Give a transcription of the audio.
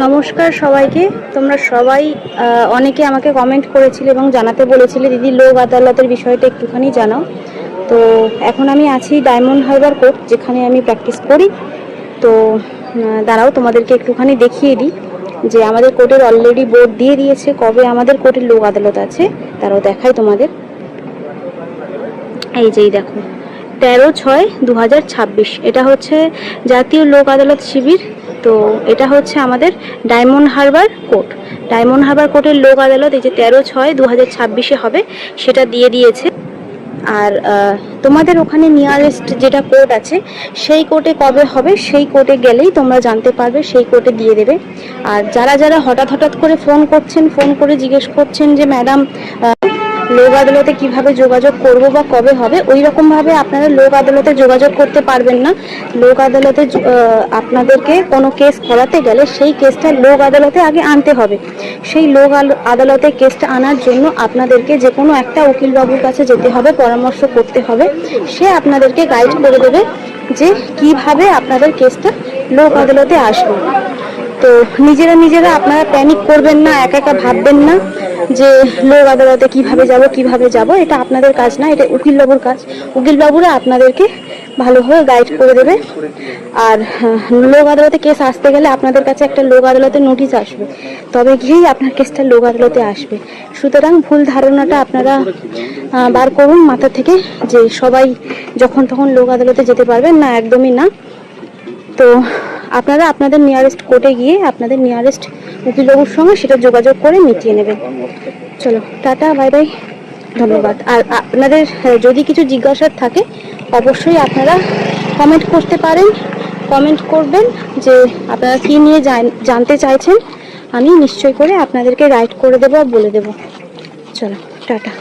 নমস্কার সবাইকে। তোমরা সবাই অনেকে আমাকে কমেন্ট করেছিলে এবং জানাতে বলেছিলে দিদি লোক আদালতের বিষয়টা একটুখানি জানাও। তো এখন আমি আছি ডায়মন্ড হারবার কোর্ট, যেখানে আমি প্র্যাকটিস করি। তো দাঁড়াও, তোমাদেরকে একটুখানি দেখিয়ে দিই যে আমাদের কোর্টের অলরেডি বোর্ড দিয়ে দিয়েছে কবে আমাদের কোর্টের লোক আদালত আছে। তারাও দেখাই তোমাদের। এই যেই দেখো, 13/6/2026 এটা হচ্ছে জাতীয় লোক আদালত শিবির। তো এটা হচ্ছে আমাদের diamond Harbour court. Diamond Harbour কোর্টের লোক আদালত এই যে 13/6/2026 হবে, সেটা দিয়ে দিয়েছে। আর তোমাদের ওখানে নিয়ারেস্ট যেটা কোর্ট আছে সেই কোর্টে কবে হবে সেই কোর্টে গেলেই তোমরা জানতে পারবে, সেই কোর্টে দিয়ে দেবে। আর যারা যারা হঠাৎ করে ফোন করছেন, ফোন করে জিজ্ঞেস করছেন যে ম্যাডাম লোক আদালতে কিভাবে যোগাযোগ করব বা কবে হবে, ওই রকম ভাবে আপনারা লোক আদালতে যোগাযোগ করতে পারবেন না। লোক আদালতে আপনাদেরকে কোনো কেস করাতে গেলে সেই কেসটা লোক আদালতে আগে আনতে হবে। সেই লোক আদালতে কেসটা আনার জন্য আপনাদেরকে যে কোনো একটা উকিলবাবুর কাছে যেতে হবে, পরামর্শ করতে হবে। সে আপনাদেরকে গাইড করে দেবে যে কিভাবে আপনাদের কেসটা লোক আদালতে আসবে। তো নিজেরা আপনারা প্যানিক করবেন না, একা ভাববেন না যে লোক আদালতে কিভাবে যাব। এটা আপনাদের কাজ না, এটা উকিলবাবুর কাজ। উকিলবাবুরা আপনাদেরকে ভালোভাবে গাইড করে দেবে। আর লোক আদালতে কেস আসতে গেলে আপনাদের কাছে একটা লোক আদালতের নোটিশ আসবে, তবে গিয়েই আপনার কেসটা লোক আদালতে আসবে। সুতরাং ভুল ধারণাটা আপনারা বার করুন মাথা থেকে যে সবাই যখন তখন লোক আদালতে যেতে পারবেন না, একদমই না। তো আপনারা আপনাদের নিয়ারেস্ট কোর্টে গিয়ে আপনাদের নিয়ারেস্ট উকিলবাবুর সঙ্গে সেটা যোগাযোগ করে মিটিয়ে নেবেন। চলো, টাটা, বাই বাই, ধন্যবাদ। আর আপনাদের যদি কিছু জিজ্ঞাসার থাকে অবশ্যই আপনারা কমেন্ট করতে পারেন, কমেন্ট করবেন যে আপনারা কী নিয়ে জানতে চাইছেন। আমি নিশ্চয় করে আপনাদেরকে গাইড করে দেবো আর বলে দেবো। চলো, টাটা।